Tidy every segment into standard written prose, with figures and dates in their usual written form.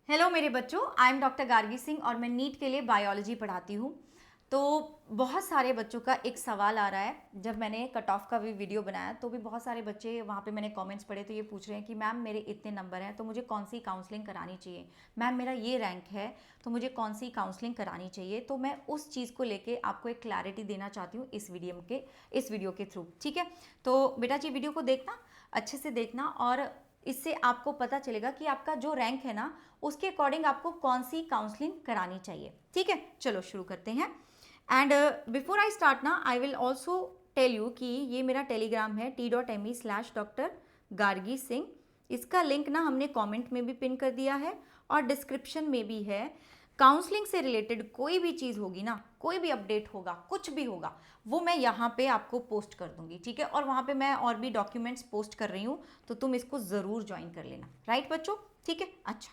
Hello मेरे बच्चों, I am doctor Gargi Singh और मैं नीट के लिए बायोलॉजी पढ़ाती हूँ। तो बहुत सारे बच्चों का एक सवाल आ रहा है। जब मैंने कट ऑफ का भी वीडियो बनाया तो भी बहुत सारे बच्चे वहाँ पे मैंने कमेंट्स पढ़े तो ये पूछ रहे हैं कि मैम मेरे इतने नंबर हैं तो मुझे कौन सी काउंसलिंग करानी चाहिए। मैम मेरा ये रैंक है तो मुझे कौन सी काउंसलिंग करानी चाहिए। तो मैं उस चीज़ को लेके आपको एक क्लैरिटी देना चाहती हूँ इस वीडियो के थ्रू। ठीक है, तो बेटा जी वीडियो को देखना, अच्छे से देखना और इससे आपको पता चलेगा कि आपका जो रैंक है ना उसके अकॉर्डिंग आपको कौन सी काउंसलिंग करानी चाहिए। ठीक है, चलो शुरू करते हैं। एंड बिफोर आई स्टार्ट ना I will also tell you कि ये मेरा टेलीग्राम है t.me/Dr. गार्गी सिंह। इसका लिंक ना हमने कमेंट में भी पिन कर दिया है और डिस्क्रिप्शन में भी है। काउंसलिंग से रिलेटेड कोई भी चीज़ होगी ना, कोई भी अपडेट होगा, कुछ भी होगा, वो मैं यहाँ पे आपको पोस्ट कर दूंगी। ठीक है, और वहाँ पे मैं और भी डॉक्यूमेंट्स पोस्ट कर रही हूँ तो तुम इसको ज़रूर ज्वाइन कर लेना। राइट बच्चों, ठीक है। अच्छा,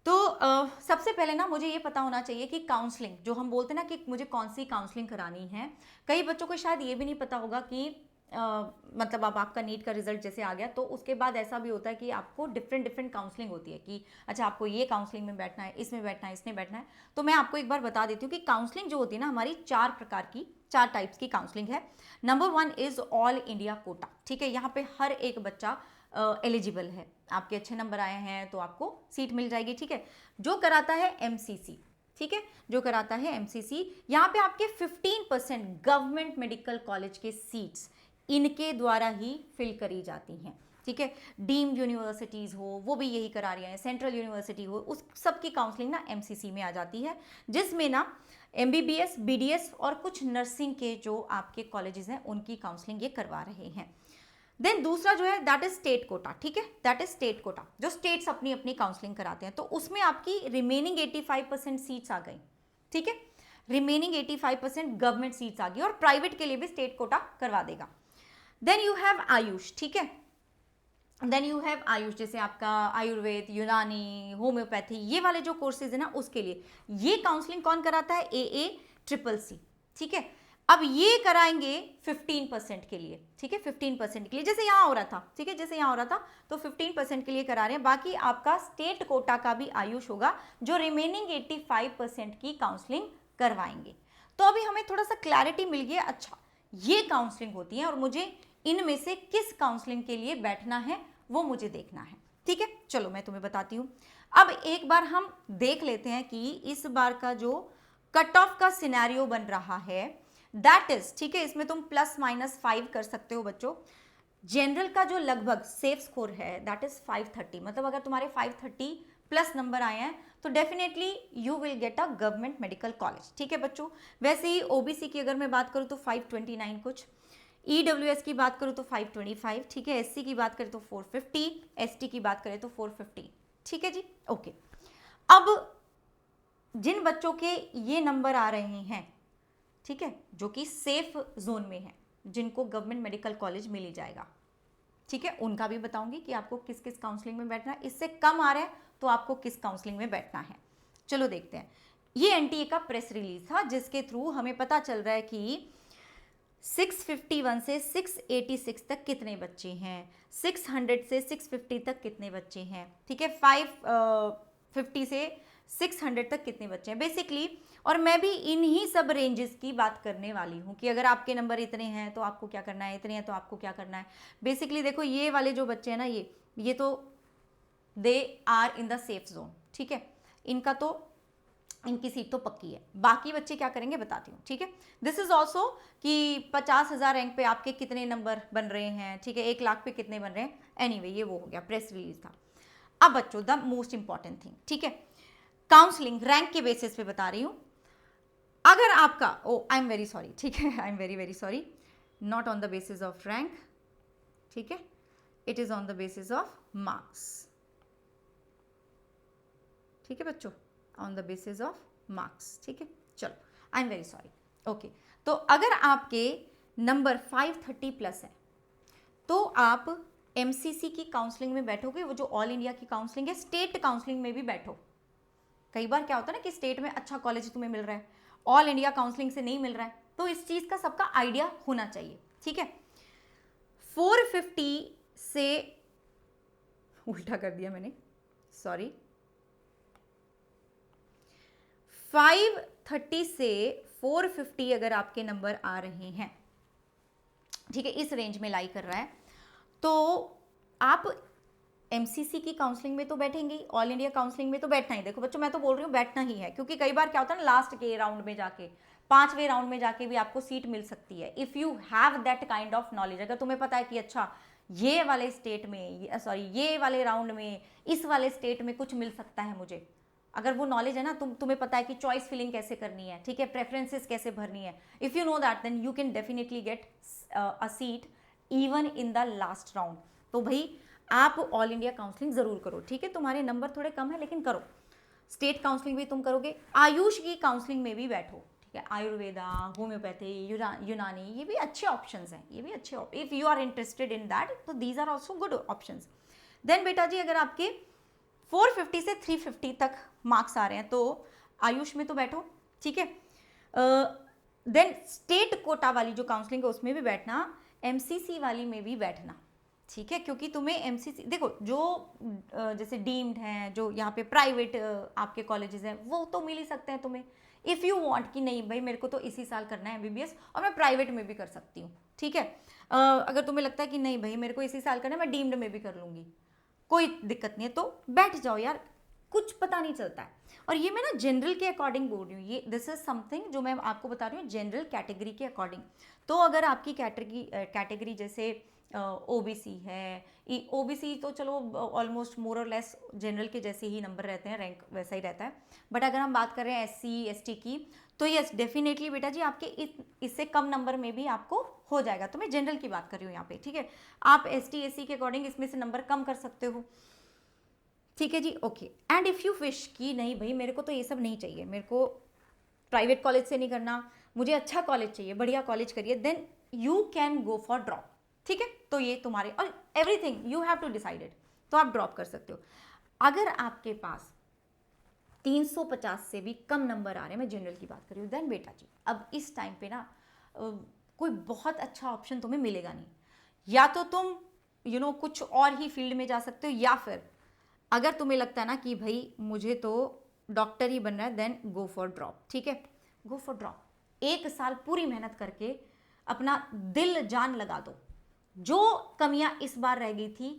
तो सबसे पहले ना मुझे ये पता होना चाहिए कि काउंसलिंग जो हम बोलते हैं ना कि मुझे कौन सी काउंसलिंग करानी है। कई बच्चों को शायद ये भी नहीं पता होगा कि मतलब अब आपका नीट का रिजल्ट जैसे आ गया तो उसके बाद ऐसा भी होता है कि आपको डिफरेंट डिफरेंट काउंसलिंग होती है कि अच्छा आपको ये काउंसलिंग में बैठना है, इसमें बैठना है, इसमें बैठना है। तो मैं आपको एक बार बता देती हूँ कि काउंसलिंग जो होती है ना हमारी चार टाइप्स की काउंसलिंग है। Number 1 is all India quota. ठीक है, यहाँ पे हर एक बच्चा एलिजिबल है। आपके अच्छे नंबर आए हैं तो आपको सीट मिल जाएगी। ठीक है, जो कराता है एमसीसी, ठीक है, जो कराता है एमसीसी, यहाँ पे आपके 15% गवर्नमेंट मेडिकल कॉलेज के सीट्स इनके द्वारा ही फिल करी जाती हैं। ठीक है, डीम्ड यूनिवर्सिटीज़ हो वो भी यही करा रही हैं, सेंट्रल यूनिवर्सिटी हो, उस सब की काउंसलिंग ना एमसीसी में आ जाती है, जिसमें ना एमबीबीएस, बीडीएस और कुछ नर्सिंग के जो आपके कॉलेजेस हैं उनकी काउंसलिंग ये करवा रहे हैं। देन दूसरा जो है दैट इज स्टेट कोटा। ठीक है, दैट इज स्टेट कोटा, जो स्टेट्स अपनी अपनी काउंसलिंग कराते हैं। तो उसमें आपकी रिमेनिंग 85% सीट्स आ गई। ठीक है, रिमेनिंग 85% गवर्नमेंट सीट्स आ गई और प्राइवेट के लिए भी स्टेट कोटा करवा देगा। Then you have Ayush. ठीक है, देन यू हैव आयुष, जैसे आपका आयुर्वेद, यूनानी, होम्योपैथी, ये वाले जो कोर्सेज है ना उसके लिए ये काउंसलिंग कौन कराता है? AACCC। ठीक है, अब ये कराएंगे 15% के लिए। ठीक है, 15% के लिए, जैसे यहाँ हो रहा था। ठीक है, जैसे यहाँ हो रहा था तो 15% के लिए करा रहे हैं। बाकी आपका स्टेट कोटा का भी आयुष होगा जो रिमेनिंग 85% की काउंसलिंग करवाएंगे। तो अभी हमें थोड़ा सा क्लैरिटी मिल गया। अच्छा, ये काउंसलिंग होती है और मुझे इनमें से किस काउंसलिंग के लिए बैठना है वो मुझे देखना है। ठीक है, चलो मैं तुम्हें बताती हूँ। अब एक बार हम देख लेते हैं कि इस बार का जो कट ऑफ का सिनेरियो बन रहा है दैट इज, ठीक है, इसमें तुम +-5 कर सकते हो बच्चों। जनरल का जो लगभग सेफ स्कोर है दैट इज 530, मतलब अगर तुम्हारे 530 प्लस नंबर आए हैं तो definitely you will get a government medical college. ठीक है बच्चों, वैसे ही ओबीसी की अगर मैं बात करूँ तो 529 कुछ, ईडब्ल्यूएस की बात करूँ तो 525, ठीक है, एससी की बात करें तो 450, एसटी की बात करें तो 450। ठीक है जी, ओके। अब जिन बच्चों के ये नंबर आ रहे हैं, ठीक है, जो कि सेफ जोन में है, जिनको गवर्नमेंट मेडिकल कॉलेज मिल ही जाएगा, ठीक है, उनका भी बताऊंगी कि आपको किस किस काउंसलिंग में बैठना है। इससे कम आ रहा है तो आपको किस काउंसलिंग में बैठना है। चलो देखते हैं। ये एनटीए का प्रेस रिलीज था जिसके थ्रू हमें पता चल रहा है कि 651 से 686 तक कितने बच्चे हैं, 600 से 650 तक कितने बच्चे हैं, ठीक है, 550 से 600 तक कितने बच्चे हैं बेसिकली। और मैं भी इन्हीं सब रेंजेस की बात करने वाली हूँ कि अगर आपके नंबर इतने हैं तो आपको क्या करना है, इतने हैं तो आपको क्या करना है। बेसिकली देखो ये वाले जो बच्चे हैं ना, ये तो they are in the safe zone. ठीक है, इनका तो इनकी सीट तो पक्की है। बाकी बच्चे क्या करेंगे बताती हूँ। ठीक है, दिस इज ऑल्सो कि 50,000 रैंक पे आपके कितने नंबर बन रहे हैं, ठीक है, 1 लाख पे कितने बन रहे हैं। एनीवे ये वो हो गया, प्रेस रिलीज था। अब बच्चों द मोस्ट इंपॉर्टेंट थिंग, ठीक है, काउंसलिंग रैंक के बेसिस पे बता रही हूँ। अगर आपका आई एम वेरी सॉरी, ठीक है, I am very very sorry, not on the basis of rank, ठीक है, it is on the basis of marks. ठीक है बच्चों, on the basis of marks. ठीक है, चलो I am very sorry, okay. तो अगर आपके नंबर 530 प्लस है तो आप एमसीसी की काउंसलिंग में बैठोगे, वो जो ऑल इंडिया की काउंसलिंग है, स्टेट काउंसलिंग में भी बैठो। कई बार क्या होता है ना कि स्टेट में अच्छा कॉलेज तुम्हें मिल रहा है, ऑल इंडिया काउंसलिंग से नहीं मिल रहा है, तो इस चीज का सबका आइडिया होना चाहिए। ठीक है, 450 से उल्टा कर दिया मैंने, सॉरी, 530 से 450 अगर आपके नंबर आ रहे हैं, ठीक है, इस रेंज में लाई कर रहा है, तो आप एमसीसी की काउंसलिंग में तो बैठेंगे, ऑल इंडिया काउंसलिंग में तो बैठना ही। देखो बच्चों, मैं तो बोल रही हूँ बैठना ही है, क्योंकि कई बार क्या होता है ना, लास्ट के राउंड में जाके, 5वें राउंड में जाके भी आपको सीट मिल सकती है, if you have that kind of knowledge. अगर तुम्हें पता है कि अच्छा ये वाले स्टेट में, सॉरी ये वाले राउंड में, इस वाले स्टेट में कुछ मिल सकता है मुझे, अगर वो नॉलेज है ना, तुम्हें पता है कि चॉइस फिलिंग कैसे करनी है, ठीक है, प्रेफरेंसेस कैसे भरनी है, if you know that then you can definitely get a seat even in the last round. तो भाई आप ऑल इंडिया काउंसलिंग जरूर करो, ठीक है, तुम्हारे नंबर थोड़े कम है लेकिन करो। स्टेट काउंसलिंग भी तुम करोगे, आयुष की काउंसलिंग में भी बैठो, ठीक है, आयुर्वेदा, होम्योपैथी, यूनानी, ये भी अच्छे ऑप्शंस हैं, ये भी अच्छे, if you are interested in that, तो these are also good options. Then बेटा जी, अगर आपके 450 से 350 तक मार्क्स आ रहे हैं तो आयुष में तो बैठो, ठीक है। देन स्टेट कोटा वाली जो काउंसलिंग है उसमें भी बैठना, एमसीसी वाली में भी बैठना, ठीक है, क्योंकि तुम्हें एमसीसी, देखो जो जैसे डीम्ड हैं, जो यहाँ पे प्राइवेट आपके कॉलेजेस हैं, वो तो मिल ही सकते हैं तुम्हें, इफ़ यू वांट कि नहीं भाई मेरे को तो इसी साल करना है एमबीबीएस और मैं प्राइवेट में भी कर सकती हूँ, ठीक है। अगर तुम्हें लगता है कि नहीं भाई मेरे को इसी साल करना है, मैं डीम्ड में भी कर लूँगी, कोई दिक्कत नहीं है, तो बैठ जाओ यार, कुछ पता नहीं चलता है। और ये मैं ना जनरल के अकॉर्डिंग बोल रही हूँ, ये दिस इज समथिंग जो मैं आपको बता रही हूँ जनरल कैटेगरी के अकॉर्डिंग। तो अगर आपकी कैटेगरी जैसे ओबीसी है, ओबीसी तो चलो ऑलमोस्ट मोर और लेस जनरल के जैसे ही नंबर रहते हैं, रैंक वैसा ही रहता है, बट अगर हम बात कर रहे हैं एससी एसटी की, तो यस डेफिनेटली बेटा जी आपके इससे कम नंबर में भी आपको हो जाएगा। तो मैं जनरल की बात कर रही हूँ यहाँ पे, ठीक है, आप एसटी एससी के अकॉर्डिंग इसमें से नंबर कम कर सकते हो, ठीक है जी, okay. And if you wish कि नहीं भाई मेरे को तो ये सब नहीं चाहिए, मेरे को प्राइवेट कॉलेज से नहीं करना, मुझे अच्छा कॉलेज चाहिए, बढ़िया कॉलेज करिए, then you can go for drop, ठीक है। तो ये तुम्हारे, और everything you have to decided, तो आप ड्रॉप कर सकते हो। अगर आपके पास 350 से भी कम नंबर आ रहे हैं, मैं जनरल की बात कर रही हूँ, देन बेटा जी अब इस टाइम पे ना कोई बहुत अच्छा ऑप्शन तुम्हें मिलेगा नहीं, या तो तुम कुछ और ही फील्ड में जा सकते हो, या फिर अगर तुम्हें लगता है ना कि भाई मुझे तो डॉक्टर ही बनना है, देन गो फॉर ड्रॉप, ठीक है, गो फॉर ड्रॉप। 1 साल पूरी मेहनत करके अपना दिल जान लगा दो, जो कमियां इस बार रह गई थी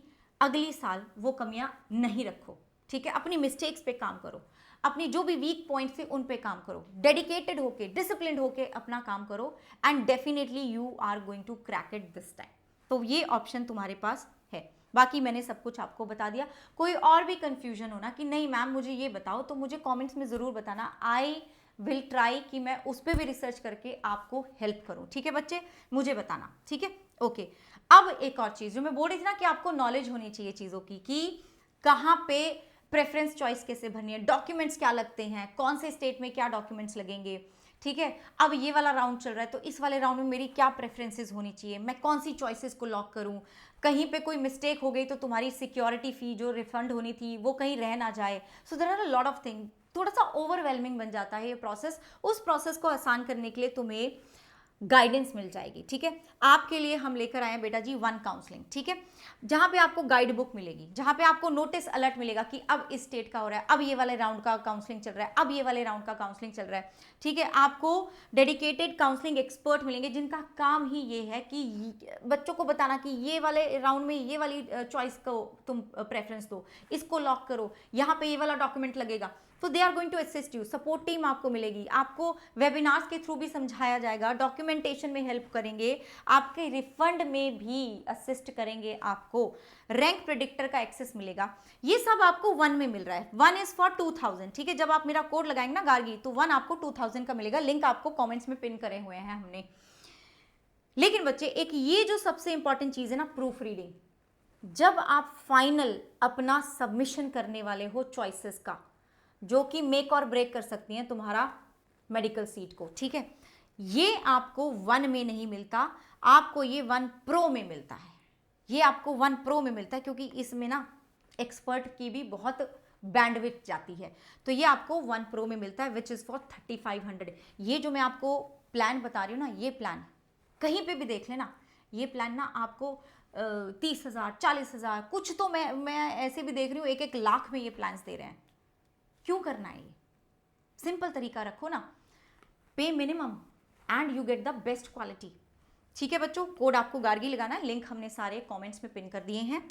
अगली साल वो कमियां नहीं रखो, ठीक है, अपनी मिस्टेक्स पे काम करो, अपनी जो भी वीक पॉइंट्स है उन पे काम करो, डेडिकेटेड होके, डिसिप्लिन्ड होके अपना काम करो, and definitely you are going to crack it this time. तो ये ऑप्शन तुम्हारे पास है। बाकी मैंने सब कुछ आपको बता दिया, कोई और भी कंफ्यूजन हो ना कि नहीं मैम मुझे ये बताओ, तो मुझे कमेंट्स में ज़रूर बताना, आई विल ट्राई कि मैं उस पर भी रिसर्च करके आपको हेल्प करूं, ठीक है बच्चे, मुझे बताना, ठीक है, ओके। अब एक और चीज़ जो मैं बोल रही थी ना कि आपको नॉलेज होनी चाहिए चीज़ों की, कि कहाँ पे प्रेफरेंस चॉइस कैसे भरनी है, डॉक्यूमेंट्स क्या लगते हैं, कौन से स्टेट में क्या डॉक्यूमेंट्स लगेंगे, ठीक है। अब ये वाला राउंड चल रहा है, तो इस वाले राउंड में मेरी क्या प्रेफरेंसेस होनी चाहिए, मैं कौन सी चॉइसेस को लॉक करूं, कहीं पे कोई मिस्टेक हो गई तो तुम्हारी सिक्योरिटी फी जो रिफंड होनी थी वो कहीं रह ना जाए। So there are a lot of thing, थोड़ा सा ओवरवेलमिंग बन जाता है ये प्रोसेस, उस प्रोसेस को आसान करने के लिए तुम्हें गाइडेंस मिल जाएगी, ठीक है। आपके लिए हम लेकर आए हैं बेटा जी वन काउंसलिंग, ठीक है, जहां पे आपको गाइड बुक मिलेगी, जहां पे आपको नोटिस अलर्ट मिलेगा कि अब इस स्टेट का हो रहा है, अब ये वाले राउंड का काउंसलिंग चल रहा है, अब ये वाले राउंड का काउंसलिंग चल रहा है, ठीक है। आपको डेडिकेटेड काउंसलिंग एक्सपर्ट मिलेंगे जिनका काम ही ये है कि बच्चों को बताना कि ये वाले राउंड में ये वाली चॉइस को तुम प्रेफरेंस दो, इसको लॉक करो, यहाँ पे ये वाला डॉक्यूमेंट लगेगा, तो they are going to assist you, support team आपको मिलेगी, आपको वेबिनार्स के थ्रू भी समझाया जाएगा, डॉक्यूमेंटेशन में हेल्प करेंगे, आपके रिफंड में भी असिस्ट करेंगे, आपको रैंक प्रेडिक्टर का एक्सेस मिलेगा। ये सब आपको वन में मिल रहा है, वन इज फॉर 2000, ठीक है। जब आप मेरा कोड लगाएंगे ना गार्गी, तो वन आपको 2000 का मिलेगा, लिंक आपको कॉमेंट्स में पिन करे हुए हैं हमने। लेकिन बच्चे एक ये जो सबसे इंपॉर्टेंट चीज है ना, प्रूफ रीडिंग, जब आप फाइनल अपना सबमिशन करने वाले हो चॉइसेस का, जो कि मेक और ब्रेक कर सकती हैं तुम्हारा मेडिकल सीट को, ठीक है, ये आपको वन में नहीं मिलता, आपको ये वन प्रो में मिलता है, ये आपको वन प्रो में मिलता है, क्योंकि इसमें ना एक्सपर्ट की भी बहुत बैंडविड्थ जाती है, तो ये आपको वन प्रो में मिलता है विच इज़ फॉर 3500। ये जो मैं आपको प्लान बता रही हूँ ना, ये प्लान कहीं पे भी देख लेना, ये प्लान ना आपको 30,000 40,000, कुछ तो मैं ऐसे भी देख रही हूँ 1-1 लाख में ये प्लान्स दे रहे हैं। क्यों करना है ये? सिंपल तरीका रखो ना, पे minimum and you get the best quality. ठीक है बच्चों, कोड आपको गार्गी लगाना है, लिंक हमने सारे कमेंट्स में पिन कर दिए हैं।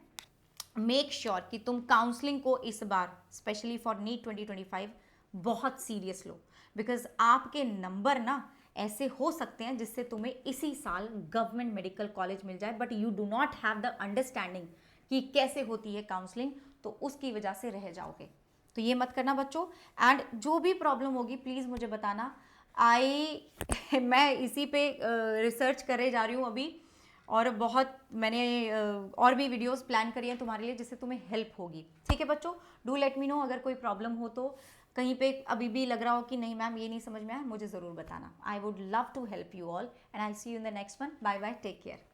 मेक श्योर कि तुम काउंसलिंग को इस बार स्पेशली फॉर नीट 2025 बहुत सीरियस लो, बिकॉज आपके नंबर ना ऐसे हो सकते हैं जिससे तुम्हें इसी साल गवर्नमेंट मेडिकल कॉलेज मिल जाए, but you do not have the understanding कि कैसे होती है काउंसलिंग, तो उसकी वजह से रह जाओगे। तो ये मत करना बच्चों, एंड जो भी प्रॉब्लम होगी प्लीज़ मुझे बताना। मैं इसी पे रिसर्च करे जा रही हूँ अभी, और बहुत मैंने और भी वीडियोस प्लान करी हैं तुम्हारे लिए जिससे तुम्हें हेल्प होगी। ठीक है बच्चों, डू लेट मी नो अगर कोई प्रॉब्लम हो तो, कहीं पे अभी भी लग रहा हो कि नहीं मैम ये नहीं समझ में आया, मुझे ज़रूर बताना। I would love to help you all and I see you in the next one. Bye bye, take care.